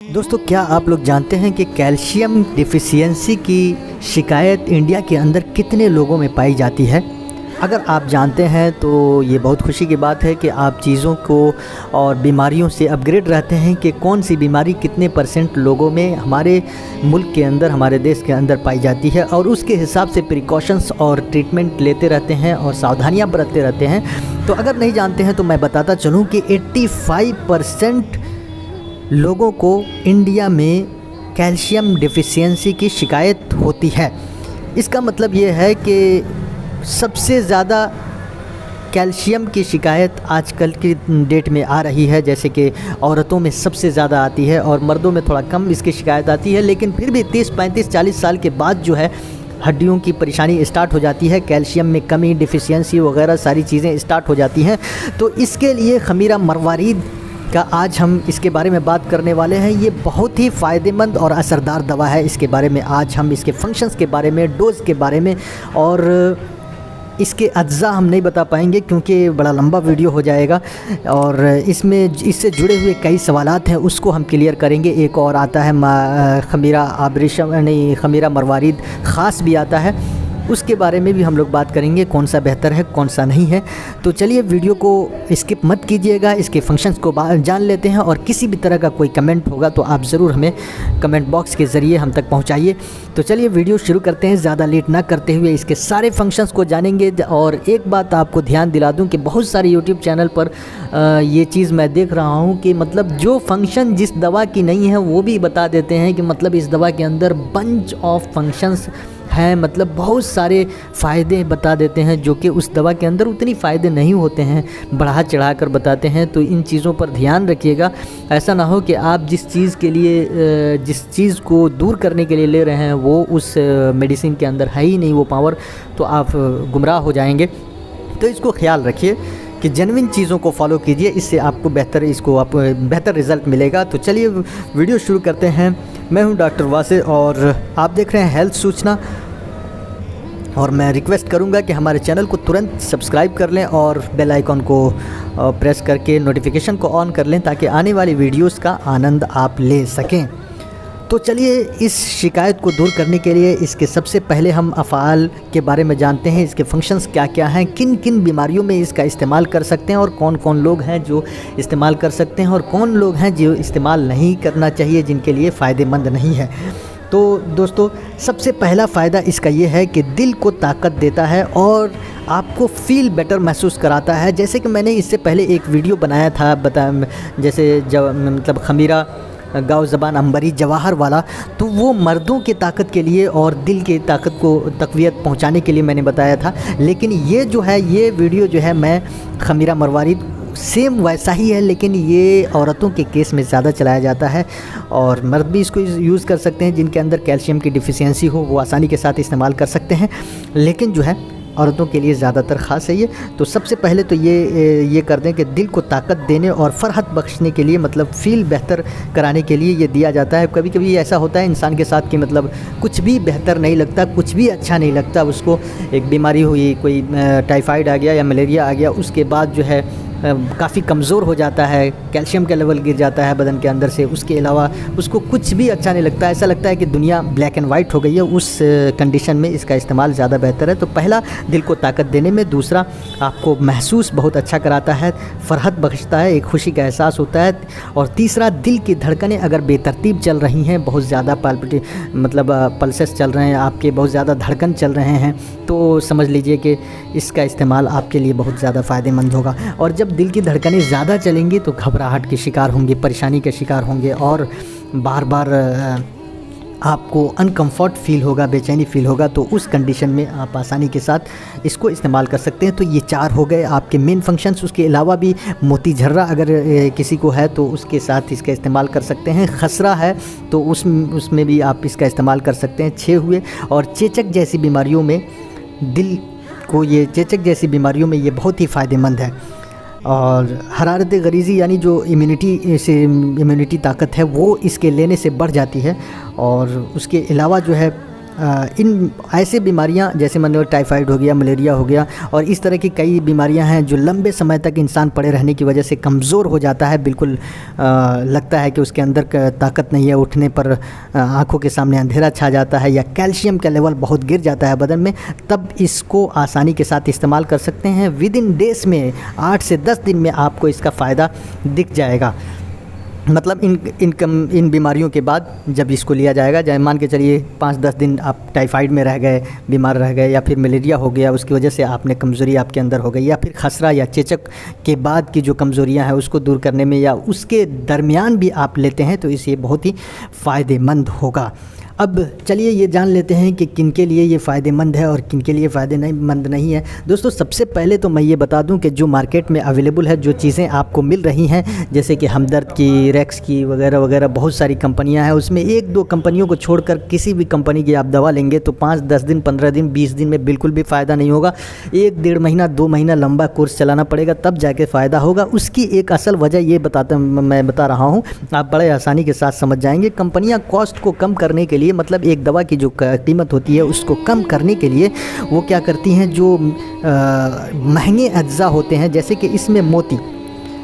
दोस्तों, क्या आप लोग जानते हैं कि कैल्शियम डिफिशियंसी की शिकायत इंडिया के अंदर कितने लोगों में पाई जाती है? अगर आप जानते हैं तो ये बहुत खुशी की बात है कि आप चीज़ों को और बीमारियों से अपग्रेड रहते हैं कि कौन सी बीमारी कितने % लोगों में हमारे मुल्क के अंदर, हमारे देश के अंदर पाई जाती है, और उसके हिसाब से प्रिकॉशंस और ट्रीटमेंट लेते रहते हैं और सावधानियाँ बरतते रहते हैं। तो अगर नहीं जानते हैं तो मैं बताता चलूँ कि 85% लोगों को इंडिया में कैल्शियम डिफिशियंसी की शिकायत होती है। इसका मतलब ये है कि सबसे ज़्यादा कैल्शियम की शिकायत आजकल की डेट में आ रही है, जैसे कि औरतों में सबसे ज़्यादा आती है और मर्दों में थोड़ा कम इसकी शिकायत आती है। लेकिन फिर भी 30, 35, 40 साल के बाद जो है हड्डियों की परेशानी स्टार्ट हो जाती है, कैल्शियम में कमी, डिफिशियंसी वगैरह सारी चीज़ें स्टार्ट हो जाती हैं। तो इसके लिए खमीरा मरवारीद का आज हम इसके बारे में बात करने वाले हैं। ये बहुत ही फ़ायदेमंद और असरदार दवा है। इसके बारे में आज हम इसके फंक्शंस के बारे में, डोज़ के बारे में और इसके अज्जा हम नहीं बता पाएंगे क्योंकि बड़ा लंबा वीडियो हो जाएगा, और इससे जुड़े हुए कई सवालात हैं उसको हम क्लियर करेंगे। एक और आता है खमीरा मरवारीद ख़ास भी आता है, उसके बारे में भी हम लोग बात करेंगे, कौन सा बेहतर है कौन सा नहीं है। तो चलिए वीडियो को स्किप मत कीजिएगा, इसके फंक्शंस को जान लेते हैं। और किसी भी तरह का कोई कमेंट होगा तो आप ज़रूर हमें कमेंट बॉक्स के ज़रिए हम तक पहुंचाइए। तो चलिए वीडियो शुरू करते हैं, ज़्यादा लेट ना करते हुए इसके सारे फंक्शंस को जानेंगे। और एक बात आपको ध्यान दिला दूँ कि बहुत सारे यूट्यूब चैनल पर ये चीज़ मैं देख रहा हूँ कि मतलब जो फंक्शन जिस दवा की नहीं है वो भी बता देते हैं कि मतलब इस दवा के अंदर बंच ऑफ फंक्शंस हैं, मतलब बहुत सारे फ़ायदे बता देते हैं जो कि उस दवा के अंदर उतनी फ़ायदे नहीं होते हैं, बढ़ा चढ़ा कर बताते हैं। तो इन चीज़ों पर ध्यान रखिएगा, ऐसा ना हो कि आप जिस चीज़ के लिए, जिस चीज़ को दूर करने के लिए ले रहे हैं वो उस मेडिसिन के अंदर है ही नहीं वो पावर, तो आप गुमराह हो जाएंगे। तो इसको ख्याल रखिए कि जेन्युइन चीज़ों को फॉलो कीजिए, इससे आपको बेहतर रिज़ल्ट मिलेगा। तो चलिए वीडियो शुरू करते हैं। मैं हूं डॉक्टर वासे और आप देख रहे हैं हेल्थ सूचना, और मैं रिक्वेस्ट करूंगा कि हमारे चैनल को तुरंत सब्सक्राइब कर लें और बेल आइकॉन को प्रेस करके नोटिफिकेशन को ऑन कर लें ताकि आने वाली वीडियोस का आनंद आप ले सकें। तो चलिए इस शिकायत को दूर करने के लिए इसके सबसे पहले हम अफ़आल के बारे में जानते हैं, इसके फंक्शंस क्या क्या हैं, किन किन बीमारियों में इसका इस्तेमाल कर सकते हैं और कौन कौन लोग हैं जो इस्तेमाल कर सकते हैं और कौन लोग हैं जो इस्तेमाल नहीं करना चाहिए, जिनके लिए फ़ायदेमंद नहीं है। तो दोस्तों, सबसे पहला फ़ायदा इसका ये है कि दिल को ताकत देता है और आपको फ़ील बेटर महसूस कराता है। जैसे कि मैंने इससे पहले एक वीडियो बनाया था जैसे मतलब खमीरा गाँव ज़बान अंबरी जवाहर वाला, तो वो मर्दों की ताकत के लिए और दिल की ताकत को तक़वियत पहुंचाने के लिए मैंने बताया था। लेकिन ये जो है, ये वीडियो जो है मैं खमीरा मरवारीद सेम वैसा ही है, लेकिन ये औरतों के केस में ज़्यादा चलाया जाता है और मर्द भी इसको यूज़ कर सकते हैं। जिनके अंदर कैल्शियम की डिफिशियंसी हो वो आसानी के साथ इस्तेमाल कर सकते हैं, लेकिन जो है औरतों के लिए ज़्यादातर ख़ास है ये। तो सबसे पहले तो ये कर दें कि दिल को ताकत देने और फ़रहत बख्शने के लिए, मतलब फ़ील बेहतर कराने के लिए ये दिया जाता है। कभी कभी ऐसा होता है इंसान के साथ कि मतलब कुछ भी बेहतर नहीं लगता, कुछ भी अच्छा नहीं लगता उसको। एक बीमारी हुई, कोई टाइफाइड आ गया या मलेरिया आ गया, उसके बाद जो है काफ़ी कमज़ोर हो जाता है, कैल्शियम का लेवल गिर जाता है बदन के अंदर से। उसके अलावा उसको कुछ भी अच्छा नहीं लगता, ऐसा लगता है कि दुनिया ब्लैक एंड वाइट हो गई है। उस कंडीशन में इसका इस्तेमाल ज़्यादा बेहतर है। तो पहला, दिल को ताकत देने में। दूसरा, आपको महसूस बहुत अच्छा कराता है, फ़रहत बख्शता है, एक खुशी का एहसास होता है। और तीसरा, दिल की धड़कनें अगर बेतरतीब चल रही हैं, बहुत ज़्यादा पल्सेस चल रहे हैं आपके, बहुत ज़्यादा धड़कन चल रहे हैं, तो समझ लीजिए कि इसका इस्तेमाल आपके लिए बहुत ज़्यादा फ़ायदेमंद होगा। और जब दिल की धड़कनें ज़्यादा चलेंगी तो घबराहट के शिकार होंगे, परेशानी के शिकार होंगे और बार बार आपको अनकम्फर्ट फील होगा, बेचैनी फील होगा। तो उस कंडीशन में आप आसानी के साथ इसको इस्तेमाल कर सकते हैं। तो ये 4 हो गए आपके मेन फंक्शंस। उसके अलावा भी मोती झर्रा अगर किसी को है तो उसके साथ इसका इस्तेमाल कर सकते हैं। खसरा है तो उसमें भी आप इसका इस्तेमाल कर सकते हैं। 6 हुए। और चेचक जैसी बीमारियों में, दिल को ये चेचक जैसी बीमारियों में ये बहुत ही फ़ायदेमंद है। और हरारत गरीज़ी यानी जो इम्यूनिटी ताकत है वो इसके लेने से बढ़ जाती है। और उसके अलावा जो है इन ऐसे बीमारियां जैसे मान लो टाइफाइड हो गया, मलेरिया हो गया और इस तरह की कई बीमारियां हैं जो लंबे समय तक इंसान पड़े रहने की वजह से कमज़ोर हो जाता है, बिल्कुल लगता है कि उसके अंदर ताकत नहीं है, उठने पर आँखों के सामने अंधेरा छा जाता है या कैल्शियम का लेवल बहुत गिर जाता है बदन में, तब इसको आसानी के साथ इस्तेमाल कर सकते हैं। विद इन डेज़ में 8 से 10 दिन में आपको इसका फ़ायदा दिख जाएगा। मतलब इन बीमारियों के बाद जब इसको लिया जाएगा, जैसे मान के चलिए 5-10 दिन आप टाइफाइड में रह गए, बीमार रह गए, या फिर मलेरिया हो गया, उसकी वजह से आपने कमज़ोरी आपके अंदर हो गई, या फिर खसरा या चेचक के बाद की जो कमज़ोरियां हैं उसको दूर करने में या उसके दरमियान भी आप लेते हैं तो इसे बहुत ही फ़ायदेमंद होगा। अब चलिए ये जान लेते हैं कि किन के लिए ये फ़ायदेमंद है और किन के लिए फ़ायदेमंद नहीं है। दोस्तों, सबसे पहले तो मैं ये बता दूं कि जो मार्केट में अवेलेबल है, जो चीज़ें आपको मिल रही हैं, जैसे कि हमदर्द की, रेक्स की वगैरह वगैरह बहुत सारी कंपनियां हैं, उसमें 1-2 कंपनियों को छोड़कर किसी भी कंपनी की आप दवा लेंगे तो 5-10 दिन, 15 दिन, 20 दिन में बिल्कुल भी फ़ायदा नहीं होगा। 1-1.5 महीना, 2 महीना लंबा कोर्स चलाना पड़ेगा, तब जाके फ़ायदा होगा। उसकी एक असल वजह ये मैं बता रहा हूँ, आप बड़े आसानी के साथ समझ जाएंगे। कंपनियाँ कॉस्ट को कम करने के लिए, मतलब एक दवा की जो कीमत होती है उसको कम करने के लिए वो क्या करती हैं, जो महंगे अज्जा होते हैं, जैसे कि इसमें मोती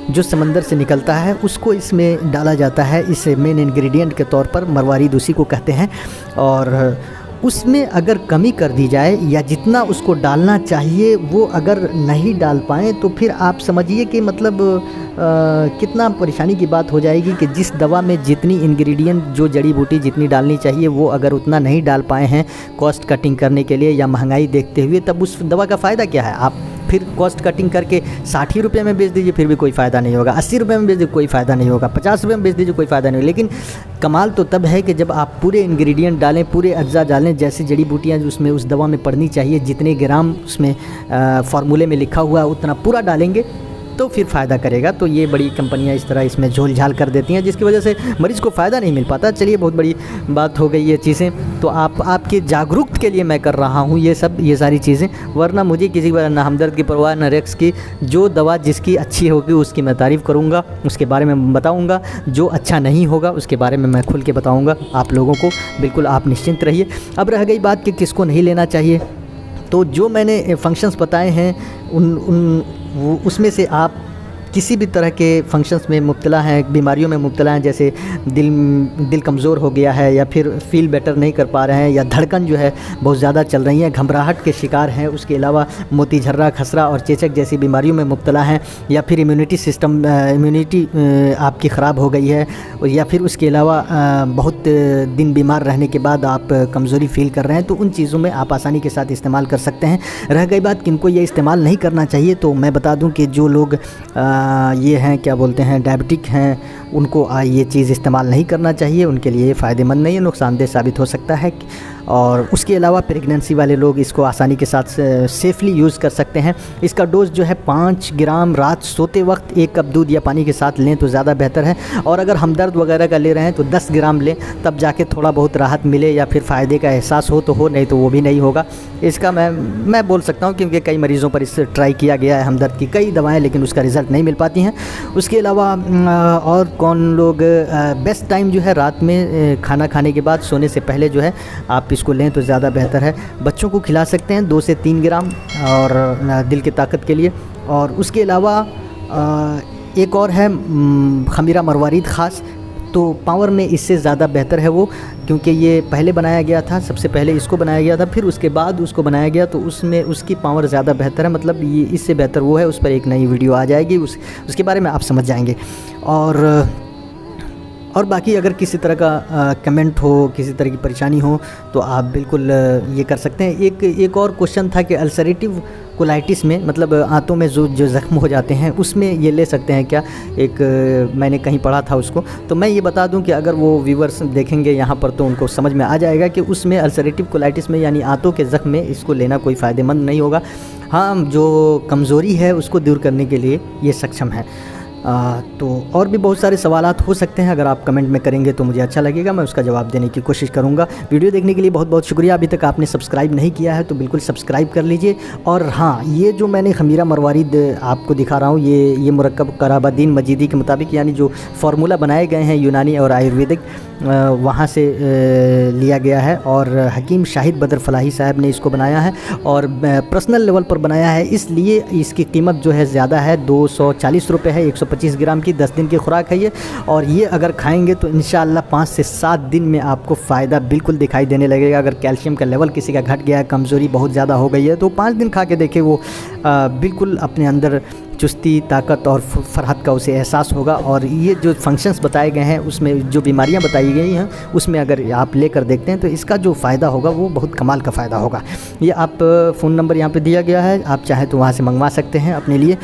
जो समंदर से निकलता है उसको इसमें डाला जाता है, इसे मेन इंग्रेडिएंट के तौर पर मरवारीद उसी को कहते हैं। और उसमें अगर कमी कर दी जाए या जितना उसको डालना चाहिए वो अगर नहीं डाल पाएँ तो फिर आप समझिए कि मतलब कितना परेशानी की बात हो जाएगी कि जिस दवा में जितनी इंग्रेडिएंट, जो जड़ी बूटी जितनी डालनी चाहिए वो अगर उतना नहीं डाल पाए हैं कॉस्ट कटिंग करने के लिए या महंगाई देखते हुए, तब उस दवा का फ़ायदा क्या है। आप फिर कॉस्ट कटिंग करके 60 ही रुपये में बेच दीजिए, फिर भी कोई फ़ायदा नहीं होगा। 80 रुपये में बेच दीजिए, कोई फ़ायदा नहीं होगा। 50 रुपये में बेच दीजिए, कोई फ़ायदा नहीं होगा। लेकिन कमाल तो तब है कि जब आप पूरे इंग्रेडिएंट डालें, पूरे अज्जा डालें, जैसे जड़ी बूटियाँ जो उसमें उस दवा में पड़नी चाहिए, जितने ग्राम उसमें फार्मूले में लिखा हुआ है उतना पूरा डालेंगे तो फिर फ़ायदा करेगा। तो ये बड़ी कंपनियां इस तरह इसमें झोल झाल कर देती हैं, जिसकी वजह से मरीज़ को फ़ायदा नहीं मिल पाता। चलिए, बहुत बड़ी बात हो गई ये चीज़ें, तो आपके जागरूक के लिए मैं कर रहा हूँ ये सारी चीज़ें, वरना मुझे किसी बार ना हमदर्द की परवाह ना रेक्स की। जो दवा जिसकी अच्छी होगी उसकी मैं तारीफ़ करूँगा, उसके बारे में बताऊँगा। जो अच्छा नहीं होगा उसके बारे में मैं खुल के बताऊँगा आप लोगों को। बिल्कुल आप निश्चिंत रहिए। अब रह गई बात कि किसको नहीं लेना चाहिए, तो जो मैंने फंक्शंस बताए हैं उसमें से आप किसी भी तरह के फंक्शंस में मुब्तला हैं, बीमारियों में मुब्तला हैं, जैसे दिल कमज़ोर हो गया है या फिर फील बेटर नहीं कर पा रहे हैं या धड़कन जो है बहुत ज़्यादा चल रही है, घबराहट के शिकार हैं, उसके अलावा मोती झर्रा, खसरा और चेचक जैसी बीमारियों में मुब्तला हैं, या फिर इम्यूनिटी आपकी ख़राब हो गई है, या फिर उसके अलावा बहुत दिन बीमार रहने के बाद आप कमज़ोरी फ़ील कर रहे हैं, तो उन चीज़ों में आप आसानी के साथ इस्तेमाल कर सकते हैं। रह गई बात किनको ये इस्तेमाल नहीं करना चाहिए, तो मैं बता दूं कि जो लोग ये हैं, क्या बोलते हैं, डायबिटिक हैं, उनको ये चीज़ इस्तेमाल नहीं करना चाहिए। उनके लिए ये फ़ायदेमंद नहीं है, नुकसानदेह साबित हो सकता है। और उसके अलावा प्रेगनेंसी वाले लोग इसको आसानी के साथ सेफली यूज़ कर सकते हैं। इसका डोज जो है 5 ग्राम रात सोते वक्त 1 कप दूध या पानी के साथ लें तो ज़्यादा बेहतर है। और अगर हमदर्द वगैरह का ले रहे हैं तो 10 ग्राम लें, तब जाके थोड़ा बहुत राहत मिले या फिर फ़ायदे का एहसास हो तो हो, नहीं तो वो भी नहीं होगा। इसका मैं बोल सकता हूँ क्योंकि कई मरीज़ों पर इससे ट्राई किया गया है हमदर्द की कई दवाएँ, लेकिन उसका रिज़ल्ट नहीं मिल पाती हैं। उसके अलावा और कौन लोग बेस्ट टाइम जो है रात में खाना खाने के बाद सोने से पहले जो है आप इसको लें तो ज़्यादा बेहतर है। बच्चों को खिला सकते हैं 2 से 3 ग्राम और दिल की ताकत के लिए। और उसके अलावा एक और है खमीरा मरवारीद ख़ास, तो पावर में इससे ज़्यादा बेहतर है वो, क्योंकि ये पहले बनाया गया था, सबसे पहले इसको बनाया गया था, फिर उसके बाद उसको बनाया गया, तो उसमें उसकी पावर ज़्यादा बेहतर है। मतलब ये इससे बेहतर वो है, उस पर एक नई वीडियो आ जाएगी, उसके बारे में आप समझ जाएंगे। और बाकी अगर किसी तरह का कमेंट हो, किसी तरह की परेशानी हो, तो आप बिल्कुल ये कर सकते हैं। एक और क्वेश्चन था कि अल्सरेटिव कोलाइटिस में, मतलब आंतों में जो ज़ख्म हो जाते हैं, उसमें ये ले सकते हैं क्या, एक मैंने कहीं पढ़ा था उसको। तो मैं ये बता दूं कि अगर वो व्यूवर्स देखेंगे यहाँ पर तो उनको समझ में आ जाएगा कि उसमें अल्सरेटिव कोलाइटिस में यानी आंतों के ज़ख्म में इसको लेना कोई फ़ायदेमंद नहीं होगा। हाँ, जो कमज़ोरी है उसको दूर करने के लिए ये सक्षम है। तो और भी बहुत सारे सवालात हो सकते हैं, अगर आप कमेंट में करेंगे तो मुझे अच्छा लगेगा, मैं उसका जवाब देने की कोशिश करूंगा। वीडियो देखने के लिए बहुत बहुत शुक्रिया। अभी तक आपने सब्सक्राइब नहीं किया है तो बिल्कुल सब्सक्राइब कर लीजिए। और हाँ, ये जो मैंने ख़मीरा मरवारिद आपको दिखा रहा हूँ, ये मुरक्कब कराबादीन मजीदी के मुताबिक, यानी जो फार्मूला बनाए गए हैं यूनानी और आयुर्वेदिक, वहाँ से लिया गया है। और हकीम शाहिद बदर फलाही साहब ने इसको बनाया है और पर्सनल लेवल पर बनाया है, इसलिए इसकी कीमत जो है ज़्यादा है, 240 रुपये है। 125 ग्राम की 10 दिन की खुराक है ये। और ये अगर खाएंगे तो इंशाअल्लाह 5 से 7 दिन में आपको फ़ायदा बिल्कुल दिखाई देने लगेगा। अगर कैल्शियम का लेवल किसी का घट गया है, कमज़ोरी बहुत ज़्यादा हो गई है, तो 5 दिन खा के देखे, वो बिल्कुल अपने अंदर चुस्ती, ताकत और फरहत का उसे एहसास होगा। और ये जो फंक्शंस बताए गए हैं, उसमें जो बीमारियां बताई गई हैं, उसमें अगर आप लेकर देखते हैं तो इसका जो फ़ायदा होगा वो बहुत कमाल का फ़ायदा होगा। ये आप फ़ोन नंबर यहाँ पे दिया गया है, आप चाहें तो वहाँ से मंगवा सकते हैं अपने लिए।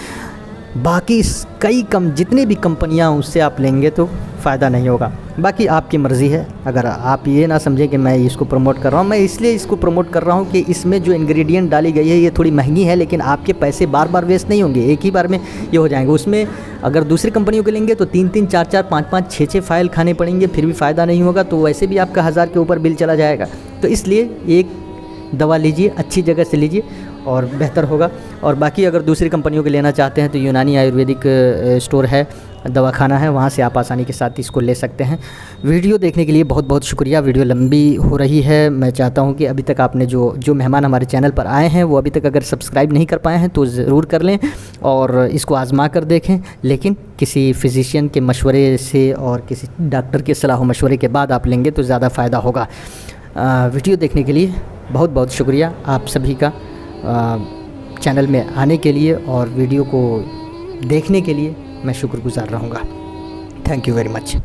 बाकी जितनी भी कंपनियां उससे आप लेंगे तो फ़ायदा नहीं होगा। बाकी आपकी मर्ज़ी है। अगर आप ये ना समझें कि मैं इसको प्रमोट कर रहा हूँ, मैं इसलिए इसको प्रमोट कर रहा हूँ कि इसमें जो इंग्रेडिएंट डाली गई है ये थोड़ी महंगी है, लेकिन आपके पैसे बार बार वेस्ट नहीं होंगे, एक ही बार में ये हो जाएंगे। उसमें अगर दूसरी कंपनियों के लेंगे तो 3-3, 4-4, 5-5, 6-6 फाइल खाने पड़ेंगे, फिर भी फ़ायदा नहीं होगा, तो वैसे भी आपका 1000 के ऊपर बिल चला जाएगा। तो इसलिए एक दवा लीजिए, अच्छी जगह से लीजिए और बेहतर होगा। और बाकी अगर दूसरी कंपनियों के लेना चाहते हैं तो यूनानी आयुर्वेदिक स्टोर है, दवाखाना है, वहाँ से आप आसानी के साथ इसको ले सकते हैं। वीडियो देखने के लिए बहुत बहुत शुक्रिया। वीडियो लंबी हो रही है, मैं चाहता हूँ कि अभी तक आपने जो मेहमान हमारे चैनल पर आए हैं वो अभी तक अगर सब्सक्राइब नहीं कर पाए हैं तो ज़रूर कर लें और इसको आज़मा कर देखें, लेकिन किसी फिजिशियन के मशवरे से और किसी डॉक्टर के सलाह मशवरे के बाद आप लेंगे तो ज़्यादा फ़ायदा होगा। वीडियो देखने के लिए बहुत बहुत शुक्रिया आप सभी का, चैनल में आने के लिए और वीडियो को देखने के लिए मैं शुक्रगुज़ार रहूँगा। Thank you very much.